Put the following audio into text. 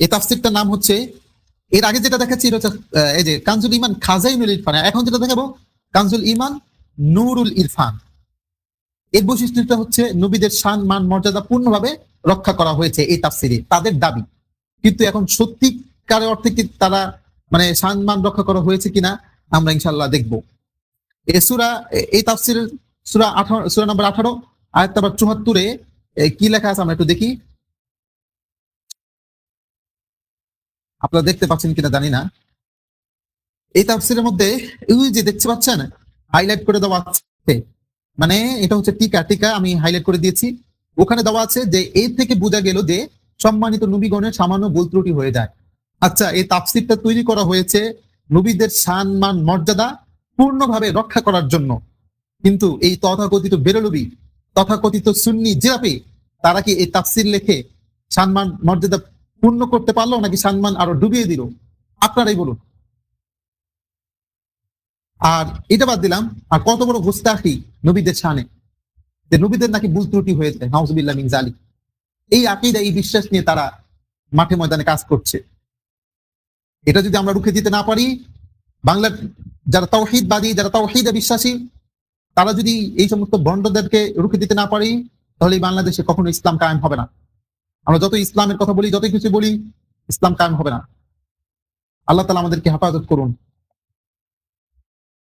এই তাফসিরটার নাম হচ্ছে, এর আগে যেটা দেখাচ্ছি এটা হচ্ছে এই যে কানজুল ইমান খাজাইনুল ইরফান, এখন যেটা দেখাবো কানজুল ইমান নূরুল ইরফান। এর বৈশিষ্ট্যটা হচ্ছে নবীদের শান মান মর্যাদা পূর্ণভাবে রক্ষা করা হয়েছে এই তাফসিরে, তাদের দাবি। কিন্তু এখন সত্যিকারের অর্থে কি তারা মানে শান মান রক্ষা করা হয়েছে কিনা আমরা ইনশাআল্লাহ দেখবো। এই সূরা, এই তাফসিরের সূরা 18, সূরা নম্বর 18 আয়াত নম্বর 74-এ কি লেখা আছে আমরা একটু দেখি। আপনারা দেখতে পাচ্ছেন কিনা জানি না। এই তাফসিরের মধ্যে ওই যে দেখতে পাচ্ছেন হাইলাইট করে দেওয়া আছে, মানে এটা হচ্ছে টিকা আমি হাইলাইট করে দিয়েছি। ওখানে দেওয়া আছে যে এর থেকে বোঝা গেল যে সম্মানিত নবীগণের সামান্য ভুল ত্রুটি হয়ে যায়। আচ্ছা, এই তাফসিরটা তৈরি করা হয়েছে নবীদের শান মান মর্যাদা পূর্ণভাবে রক্ষা করার জন্য। কিন্তু এই তথাকথিত বেরলবি, তথাকথিত সুন্নি জিরাপি, তারা কি এই তাফসির লেখে সম্মান মর্যাদা পূর্ণ করতে পারলো নাকি সম্মান আরো ডুবিয়ে দিল? আপনারাই বলুন। আর এটা বাদ দিলাম, আর কত বড় গুস্তাখি নবীদের শানে, যে নবীদের নাকি ভুল ত্রুটি হয়েছে, নাউজুবিল্লাহ মিন যালিক। এই আকীদা, এই বিশ্বাস নিয়ে তারা মাঠে ময়দানে কাজ করছে। এটা যদি আমরা রুখে দিতে না পারি, বাংলার যারা তাওহীদবাদী, যারা তাওহীদে বিশ্বাসী, তারা যদি এই সমস্ত ভণ্ডদেরকে রুখে দিতে না পারি, তাহলে বাংলাদেশে কখনো ইসলাম কায়েম হবে না। আমরা যত ইসলামের কথা বলি, যতই কিছু বলি, ইসলাম কায়েম হবে না। আল্লাহ তাআলা আমাদেরকে হেফাজত করুন।